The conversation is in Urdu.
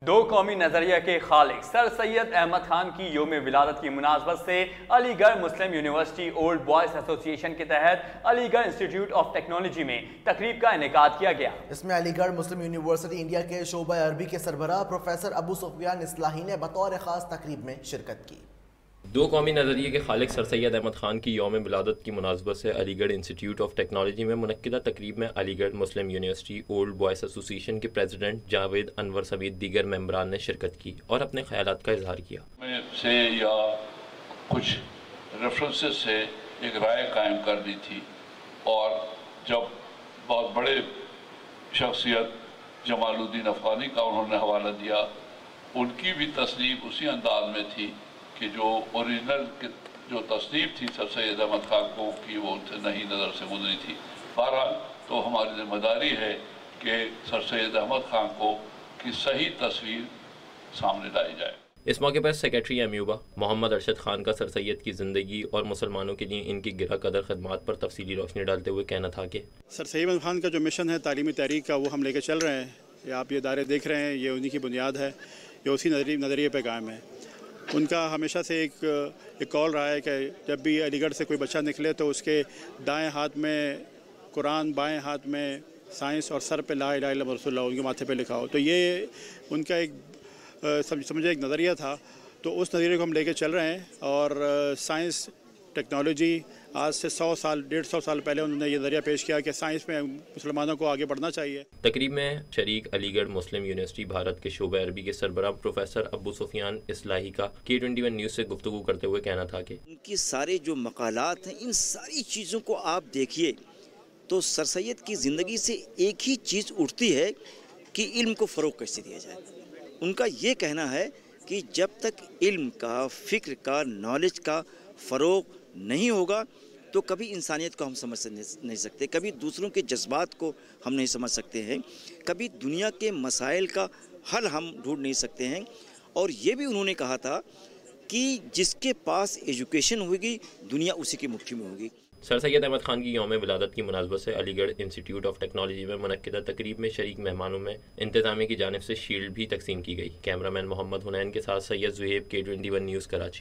دو قومی نظریہ کے خالق سر سید احمد خان کی یوم ولادت کی مناسبت سے علی گڑھ مسلم یونیورسٹی اولڈ بوائز ایسوسی ایشن کے تحت علی گڑھ انسٹیٹیوٹ آف ٹیکنالوجی میں تقریب کا انعقاد کیا گیا۔ اس میں علی گڑھ مسلم یونیورسٹی انڈیا کے شعبہ عربی کے سربراہ پروفیسر ابو سفیان اصلاحی نے بطور خاص تقریب میں شرکت کی۔ دو قومی نظریے کے خالق سر سید احمد خان کی یوم ولادت کی مناسبت سے علی گڑھ انسٹیٹیوٹ آف ٹیکنالوجی میں منعقدہ تقریب میں علی گڑھ مسلم یونیورسٹی اولڈ بوائز ایسوسی ایشن کے پریزیڈنٹ جاوید انور سمیت دیگر ممبران نے شرکت کی اور اپنے خیالات کا اظہار کیا۔ میں سے یا کچھ ریفرنسز سے ایک رائے قائم کر دی تھی، اور جب بہت بڑے شخصیت جمال الدین افغانی کا انہوں نے حوالہ دیا، ان کی بھی تصنیف اسی انداز میں تھی کہ جو اوریجنل جو تصنیف تھی سر سید احمد خان کو کی وہ ان سے نہیں نظر سے گزری تھی۔ بہرحال تو ہماری ذمہ داری ہے کہ سر سید احمد خان کو کی صحیح تصویر سامنے لائی جائے۔ اس موقع پر سیکریٹری امیوبا محمد ارشد خان کا سر سید کی زندگی اور مسلمانوں کے لیے ان کی گرہ قدر خدمات پر تفصیلی روشنی ڈالتے ہوئے کہنا تھا کہ سر سید احمد خان کا جو مشن ہے تعلیمی تحریک کا، وہ ہم لے کے چل رہے ہیں۔ یہ آپ یہ ادارے دیکھ رہے ہیں، یہ انہی کی بنیاد ہے، یہ اسی نظریے پہ قائم ہے۔ ان کا ہمیشہ سے ایک کال رہا ہے کہ جب بھی علی گڑھ سے کوئی بچہ نکلے تو اس کے دائیں ہاتھ میں قرآن، بائیں ہاتھ میں سائنس اور سر پہ لا الہ الا اللہ رسول اللہ ان کے ماتھے پہ لکھا ہو۔ تو یہ ان کا ایک سمجھے ایک نظریہ تھا، تو اس نظریے کو ہم لے کے چل رہے ہیں۔ اور سائنس ٹیکنالوجی آج سے 100 سال پہلے انہوں نے یہ نظریہ پیش کیا کہ سائنس میں مسلمانوں کو آگے بڑھنا چاہیے۔ تقریب میں شریک علی گڑھ مسلم یونیورسٹی بھارت کے شعبہ عربی کے سربراہ پروفیسر ابو سفیان اصلاحی کا K21 نیوز سے گفتگو کرتے ہوئے کہنا تھا کہ ان کی سارے جو مقالات ہیں، ان ساری چیزوں کو آپ دیکھیے تو سر سید کی زندگی سے ایک ہی چیز اٹھتی ہے کہ علم کو فروغ کیسے دیا جائے۔ ان کا یہ کہنا ہے کہ جب تک علم کا، فکر کا، نالج کا فروغ نہیں ہوگا تو کبھی انسانیت کو ہم سمجھ نہیں سکتے، کبھی دوسروں کے جذبات کو ہم نہیں سمجھ سکتے ہیں، کبھی دنیا کے مسائل کا حل ہم ڈھونڈ نہیں سکتے ہیں۔ اور یہ بھی انہوں نے کہا تھا کہ جس کے پاس ایجوکیشن ہوگی دنیا اسی کی مٹھی میں ہوگی۔ سر سید احمد خان کی یوم ولادت کی مناسبت سے علی گڑھ انسٹیٹیوٹ آف ٹیکنالوجی میں منعقدہ تقریب میں شریک مہمانوں میں انتظامیہ کی جانب سے شیلڈ بھی تقسیم کی گئی۔ کیمرہ مین محمد حنین کے ساتھ سید زہیب K21 نیوز کراچی۔